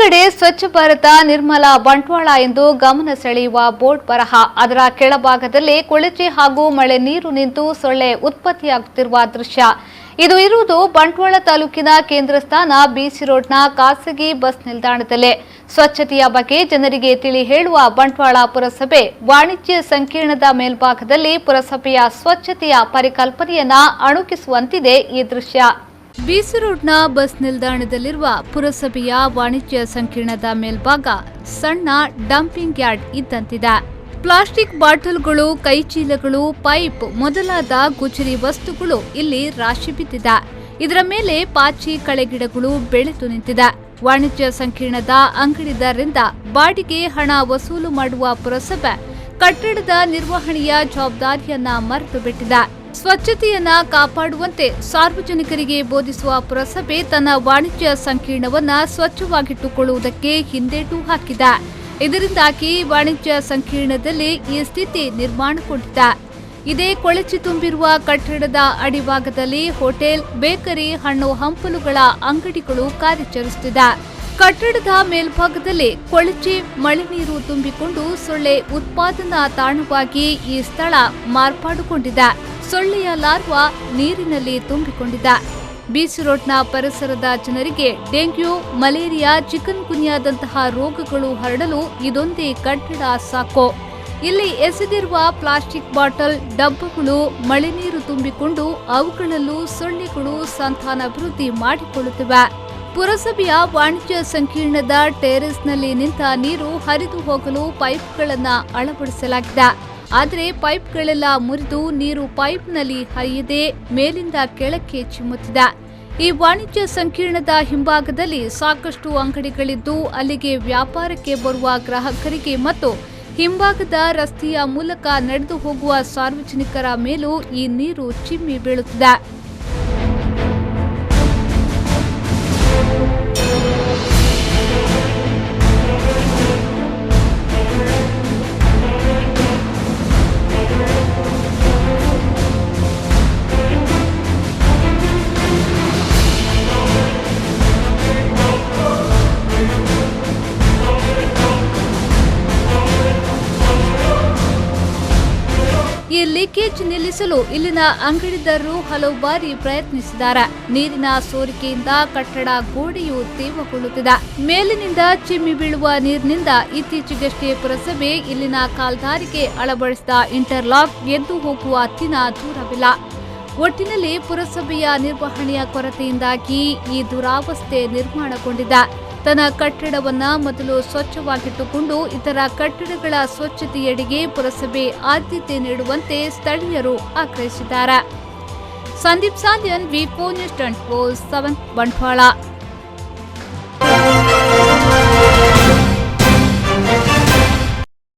ಕಡೆ ಸ್ವಚ್ಛ ಭಾರತ ನಿರ್ಮಲ ಬಂಟ್ವಾಳ ಎಂದು ಗಮನ ಸೆಳೆಯುವ ಬೋರ್ಡ್ ಬರಹ. ಅದರ ಕೆಳಭಾಗದಲ್ಲಿ ಕೊಳಚೆ ಹಾಗೂ ಮಳೆ ನೀರು ನಿಂತು ಸೊಳ್ಳೆ ಉತ್ಪತ್ತಿಯಾಗುತ್ತಿರುವ ದೃಶ್ಯ. ಇದು ಇರುವುದು ಬಂಟ್ವಾಳ ತಾಲೂಕಿನ ಕೇಂದ್ರ ಸ್ಥಾನ ಬಿಸಿ ರೋಡ್ನ ಖಾಸಗಿ ಬಸ್ ನಿಲ್ದಾಣದಲ್ಲೇ. ಸ್ವಚ್ಛತೆಯ ಬಗ್ಗೆ ಜನರಿಗೆ ತಿಳಿ ಹೇಳುವ ಬಂಟ್ವಾಳ ಪುರಸಭೆ ವಾಣಿಜ್ಯ ಸಂಕೀರ್ಣದ ಮೇಲ್ಭಾಗದಲ್ಲಿ ಪುರಸಭೆಯ ಸ್ವಚ್ಛತೆಯ ಪರಿಕಲ್ಪನೆಯನ್ನ ಅಣುಕಿಸುವಂತಿದೆ ಈ ದೃಶ್ಯ. ಬಿಸಿ ರೋಡ್ನ ಬಸ್ ನಿಲ್ದಾಣದಲ್ಲಿರುವ ಪುರಸಭೆಯ ವಾಣಿಜ್ಯ ಸಂಕೀರ್ಣದ ಮೇಲ್ಭಾಗ ಸಣ್ಣ ಡಂಪಿಂಗ್ ಯಾರ್ಡ್ ಇದ್ದಂತಿದೆ. ಪ್ಲಾಸ್ಟಿಕ್ ಬಾಟಲ್ಗಳು, ಕೈಚೀಲಗಳು, ಪೈಪ್ ಮೊದಲಾದ ಗುಜರಿ ವಸ್ತುಗಳು ಇಲ್ಲಿ ರಾಶಿ ಬಿದ್ದಿದೆ. ಇದರ ಮೇಲೆ ಪಾಚಿ ಕಳೆಗಿಡಗಳು ಬೆಳೆದು ನಿಂತಿದೆ. ವಾಣಿಜ್ಯ ಸಂಕೀರ್ಣದ ಅಂಗಡಿದಾರರಿಂದ ಬಾಡಿಗೆ ಹಣ ವಸೂಲು ಮಾಡುವ ಪುರಸಭೆ ಕಟ್ಟಡದ ನಿರ್ವಹಣೆಯ ಜವಾಬ್ದಾರಿಯನ್ನ ಮರೆತು ಬಿಟ್ಟಿದೆ. ಸ್ವಚ್ಛತೆಯನ್ನ ಕಾಪಾಡುವಂತೆ ಸಾರ್ವಜನಿಕರಿಗೆ ಬೋಧಿಸುವ ಪುರಸಭೆ ತನ್ನ ವಾಣಿಜ್ಯ ಸಂಕೀರ್ಣವನ್ನ ಸ್ವಚ್ಛವಾಗಿಟ್ಟುಕೊಳ್ಳುವುದಕ್ಕೆ ಹಿಂದೇಟು ಹಾಕಿದೆ. ಇದರಿಂದಾಗಿ ವಾಣಿಜ್ಯ ಸಂಕೀರ್ಣದಲ್ಲಿ ಈ ಸ್ಥಿತಿ ನಿರ್ಮಾಣಗೊಂಡಿದೆ. ಇದೇ ಕೊಳಚೆ ತುಂಬಿರುವ ಕಟ್ಟಡದ ಅಡಿಭಾಗದಲ್ಲಿ ಹೋಟೆಲ್, ಬೇಕರಿ, ಹಣ್ಣು ಹಂಪಲುಗಳ ಅಂಗಡಿಗಳು ಕಾರ್ಯಾಚರಿಸುತ್ತಿದೆ. ಕಟ್ಟಡದ ಮೇಲ್ಭಾಗದಲ್ಲಿ ಕೊಳಚೆ ಮಳೆ ನೀರು ತುಂಬಿಕೊಂಡು ಸೊಳ್ಳೆ ಉತ್ಪಾದನಾ ತಾಣವಾಗಿ ಈ ಸ್ಥಳ ಮಾರ್ಪಾಡುಗೊಂಡಿದೆ. ಸೊಳ್ಳೆಯ ಲಾರ್ವಾ ನೀರಿನಲ್ಲಿ ತುಂಬಿಕೊಂಡಿದೆ. ಬಿಸಿ ರೋಡ್ನ ಪರಿಸರದ ಜನರಿಗೆ ಡೆಂಗ್ಯೂ, ಮಲೇರಿಯಾ, ಚಿಕನ್ ಗುನ್ಯಾದಂತಹ ರೋಗಗಳು ಹರಡಲು ಇದೊಂದೇ ಕಟ್ಟಡ ಸಾಕು. ಇಲ್ಲಿ ಎಸೆದಿರುವ ಪ್ಲಾಸ್ಟಿಕ್ ಬಾಟಲ್, ಡಬ್ಬಗಳು ಮಳೆ ನೀರು ತುಂಬಿಕೊಂಡು ಅವುಗಳಲ್ಲೂ ಸೊಳ್ಳೆಗಳು ಸಂತಾನಾಭಿವೃದ್ಧಿ ಮಾಡಿಕೊಳ್ಳುತ್ತಿವೆ. ಪುರಸಭೆಯ ವಾಣಿಜ್ಯ ಸಂಕೀರ್ಣದ ಟೆರೇಸ್ನಲ್ಲಿ ನಿಂತ ನೀರು ಹರಿದು ಹೋಗಲು ಪೈಪ್ಗಳನ್ನು ಅಳವಡಿಸಲಾಗಿದೆ. ಆದರೆ ಪೈಪ್ಗಳೆಲ್ಲ ಮುರಿದು ನೀರು ಪೈಪ್ನಲ್ಲಿ ಹರಿಯದೆ ಮೇಲಿಂದ ಕೆಳಕ್ಕೆ ಚಿಮ್ಮುತ್ತಿದೆ. ಈ ವಾಣಿಜ್ಯ ಸಂಕೀರ್ಣದ ಹಿಂಭಾಗದಲ್ಲಿ ಸಾಕಷ್ಟು ಅಂಗಡಿಗಳಿದ್ದು ಅಲ್ಲಿಗೆ ವ್ಯಾಪಾರಕ್ಕೆ ಬರುವ ಗ್ರಾಹಕರಿಗೆ ಮತ್ತು ಹಿಂಭಾಗದ ರಸ್ತೆಯ ಮೂಲಕ ನಡೆದು ಹೋಗುವ ಸಾರ್ವಜನಿಕರ ಮೇಲೂ ಈ ನೀರು ಚಿಮ್ಮಿ ಬೀಳುತ್ತಿದೆ. ಈ ಲೀಕೇಜ್ ನಿಲ್ಲಿಸಲು ಇಲ್ಲಿನ ಅಂಗಡಿದಾರರು ಹಲವು ಬಾರಿ ಪ್ರಯತ್ನಿಸಿದ್ದಾರೆ. ನೀರಿನ ಸೋರಿಕೆಯಿಂದ ಕಟ್ಟಡ ಗೋಡೆಯು ತೇವಗೊಳ್ಳುತ್ತಿದೆ. ಮೇಲಿನಿಂದ ಚಿಮ್ಮಿ ಬೀಳುವ ನೀರಿನಿಂದ ಇತ್ತೀಚೆಗಷ್ಟೇ ಪುರಸಭೆ ಇಲ್ಲಿನ ಕಾಲ್ದಾರಿಗೆ ಅಳವಡಿಸಿದ ಇಂಟರ್ಲಾಕ್ ಎದ್ದು ಹೋಗುವ ದಿನ ದೂರವಿಲ್ಲ. ಒಟ್ಟಿನಲ್ಲಿ ಪುರಸಭೆಯ ನಿರ್ವಹಣೆಯ ಕೊರತೆಯಿಂದಾಗಿ ಈ ದುರಾವಸ್ಥೆ ನಿರ್ಮಾಣಗೊಂಡಿದೆ. ತನ್ನ ಕಟ್ಟಡವನ್ನ ಮೊದಲು ಸ್ವಚ್ಛವಾಗಿಟ್ಟುಕೊಂಡು ಇತರ ಕಟ್ಟಡಗಳ ಸ್ವಚ್ಛತೆಯೆಡೆಗೆ ಪುರಸಭೆ ಆದ್ಯತೆ ನೀಡುವಂತೆ ಸ್ಥಳೀಯರು ಆಗ್ರಹಿಸಿದ್ದಾರೆ. ಸಂದೀಪ್ ಸಾಲ್ಯನ್, ವಿ4 ನ್ಯೂಸ್ 24/7 ಬಂಟ್ವಾಳ.